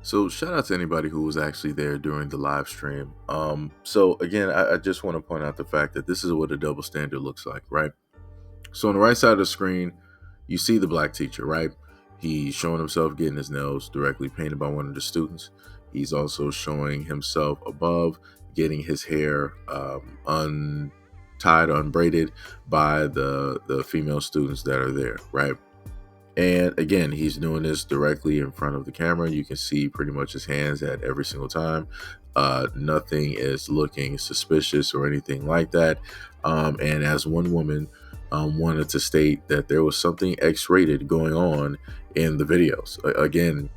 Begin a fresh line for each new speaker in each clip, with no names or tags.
So shout out to anybody who was actually there during the live stream. So again, I just want to point out the fact that this is what a double standard looks like, right? So on the right side of the screen, you see the black teacher, right? He's showing himself getting his nails directly painted by one of the students. He's also showing himself above getting his hair untied, unbraided by the female students that are there, right? And again, he's doing this directly in front of the camera. You can see pretty much his hands at every single time. Nothing is looking suspicious or anything like that. And as one woman wanted to state that there was something X-rated going on in the videos. Again,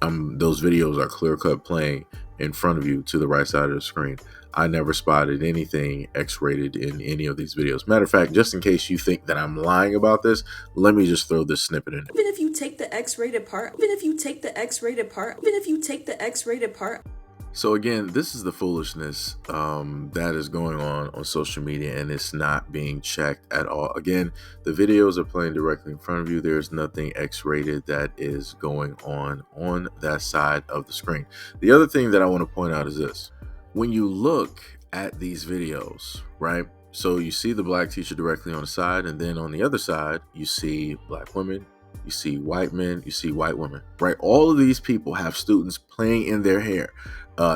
those videos are clear cut playing in front of you to the right side of the screen. I never spotted anything X-rated in any of these videos. Matter of fact, just in case you think that I'm lying about this, let me just throw this snippet in.
Even if you take the X-rated part, even if you take the X-rated part, even if you take the X-rated part.
So again, this is the foolishness that is going on social media, and it's not being checked at all. Again, the videos are playing directly in front of you. There's nothing X-rated that is going on that side of the screen. The other thing that I want to point out is this. When you look at these videos, right? So you see the black teacher directly on the side, and then on the other side, you see black women, you see white men, you see white women, right? All of these people have students playing in their hair,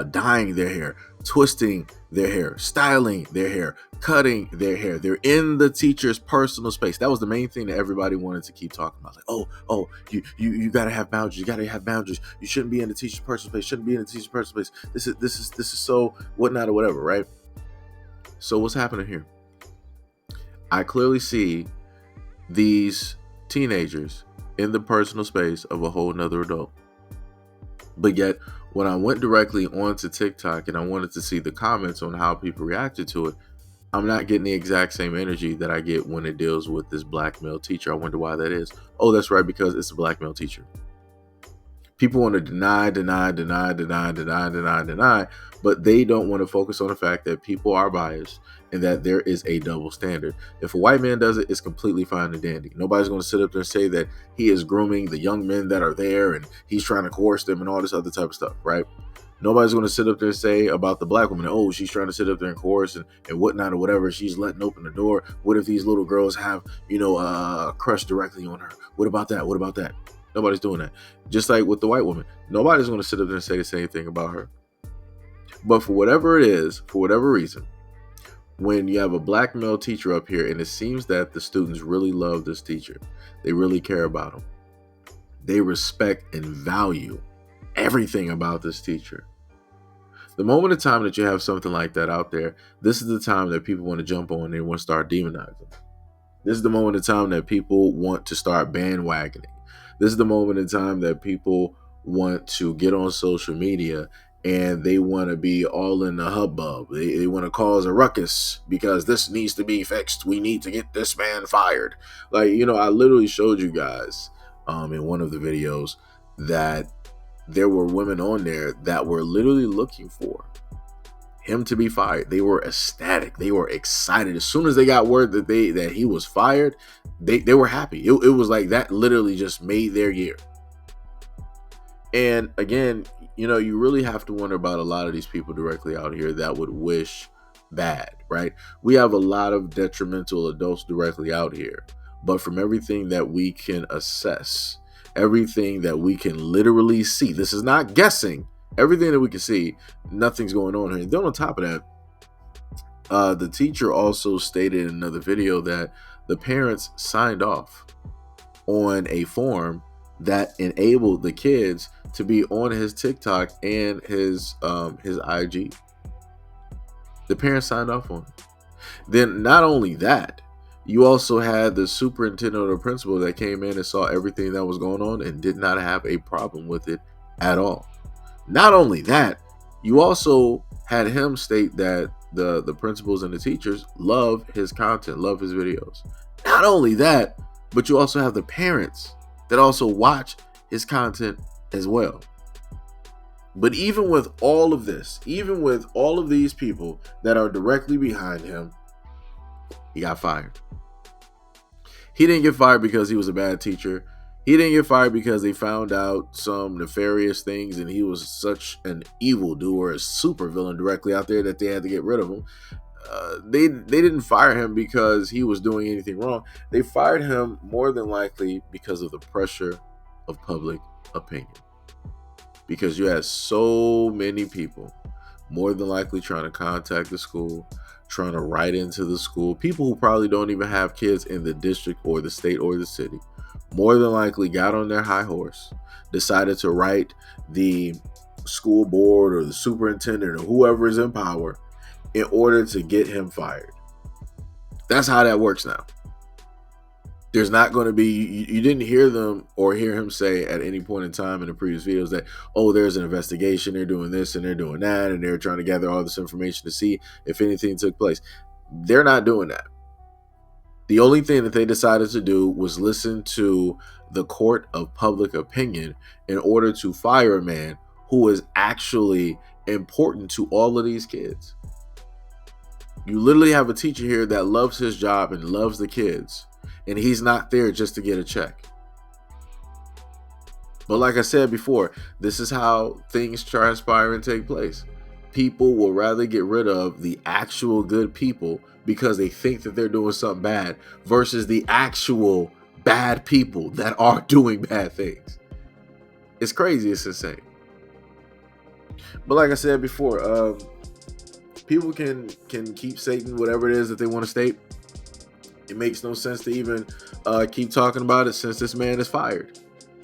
dyeing their hair, twisting their hair, styling their hair, cutting their hair. They're in the teacher's personal space. That was the main thing that everybody wanted to keep talking about. Like, you gotta have boundaries. You gotta have boundaries. You shouldn't be in the teacher's personal space. Shouldn't be in the teacher's personal space. This is so whatnot or whatever, right? So what's happening here? I clearly see these teenagers in the personal space of a whole nother adult. But yet, when I went directly onto TikTok and I wanted to see the comments on how people reacted to it, I'm not getting the exact same energy that I get when it deals with this black male teacher. I wonder why that is. Oh, that's right, because it's a black male teacher. People want to deny, but they don't want to focus on the fact that people are biased and that there is a double standard. If a white man does it, it's completely fine and dandy. Nobody's going to sit up there and say that he is grooming the young men that are there and he's trying to coerce them and all this other type of stuff, right? Nobody's going to sit up there and say about the black woman, oh, she's trying to sit up there and coerce and whatnot or whatever. She's letting open the door. What if these little girls have, a crush directly on her? What about that? What about that? Nobody's doing that. Just like with the white woman, nobody's going to sit up there and say the same thing about her. But for whatever it is, for whatever reason, when you have a black male teacher up here, and it seems that the students really love this teacher, they really care about him, they respect and value everything about this teacher. The moment of time that you have something like that out there, this is the time that people want to jump on and they want to start demonizing. This is the moment of time that people want to start bandwagoning. This is the moment in time that people want to get on social media and they want to be all in the hubbub. They want to cause a ruckus because this needs to be fixed. We need to get this man fired. Like, I literally showed you guys in one of the videos that there were women on there that were literally looking for him to be fired. They were ecstatic. They were excited. As soon as they got word that he was fired, they were happy. It was like that literally just made their year. And again, you really have to wonder about a lot of these people directly out here that would wish bad, right? We have a lot of detrimental adults directly out here, but from everything that we can assess, everything that we can literally see, this is not guessing, everything that we can see, nothing's going on here. And then on top of that, the teacher also stated in another video that the parents signed off on a form that enabled the kids to be on his TikTok and his IG. The parents signed off on it. Then not only that, you also had the superintendent or the principal that came in and saw everything that was going on and did not have a problem with it at all. Not only that, you also had him state that the principals and the teachers love his content, love his videos. Not only that, but you also have the parents that also watch his content as well. But even with all of this, even with all of these people that are directly behind him, he got fired. He didn't get fired because he was a bad teacher. He didn't get fired because they found out some nefarious things and he was such an evildoer, a super villain directly out there that they had to get rid of him. They didn't fire him because he was doing anything wrong. They fired him more than likely because of the pressure of public opinion. Because you had so many people more than likely trying to contact the school, trying to write into the school, people who probably don't even have kids in the district or the state or the city, more than likely got on their high horse, decided to write the school board or the superintendent or whoever is in power in order to get him fired. That's how that works now. There's not going to be, you didn't hear them or hear him say at any point in time in the previous videos that, oh, there's an investigation, they're doing this and they're doing that, and they're trying to gather all this information to see if anything took place. They're not doing that. The only thing that they decided to do was listen to the court of public opinion in order to fire a man who is actually important to all of these kids. You literally have a teacher here that loves his job and loves the kids, and he's not there just to get a check. But like I said before, this is how things transpire and take place. People will rather get rid of the actual good people because they think that they're doing something bad versus the actual bad people that are doing bad things. It's crazy. It's insane. But like I said before, people can keep stating whatever it is that they want to state. It makes no sense to even keep talking about it since this man is fired.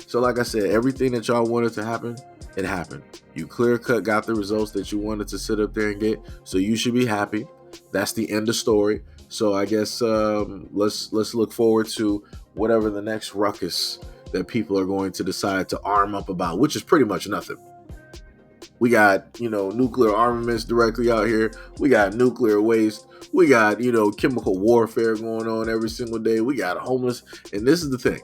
So like I said, everything that y'all wanted to happen, it happened. You clear cut got the results that you wanted to sit up there and get. So you should be happy. That's the end of story. So I guess let's look forward to whatever the next ruckus that people are going to decide to arm up about, which is pretty much nothing. We got, nuclear armaments directly out here. We got nuclear waste. We got, chemical warfare going on every single day. We got homeless. And this is the thing.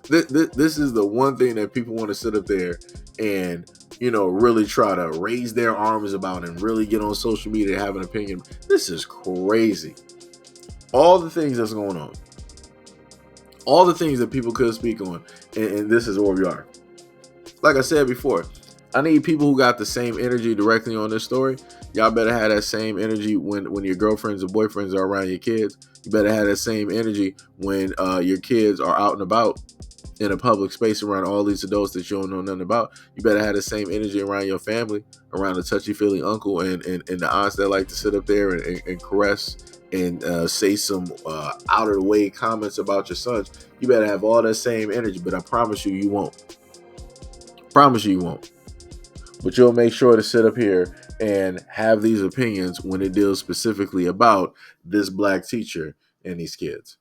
This is the one thing that people want to sit up there and, really try to raise their arms about and really get on social media and have an opinion. This is crazy. All the things that's going on. All the things that people could speak on. And this is where we are. Like I said before, I need people who got the same energy directly on this story. Y'all better have that same energy when your girlfriends or boyfriends are around your kids. You better have that same energy when your kids are out and about in a public space around all these adults that you don't know nothing about. You better have the same energy around your family, around the touchy-feely uncle and the aunts that like to sit up there and caress and say some out-of-the-way comments about your sons. You better have all that same energy, but I promise you won't. Promise you won't. But you'll make sure to sit up here and have these opinions when it deals specifically about this black teacher and these kids.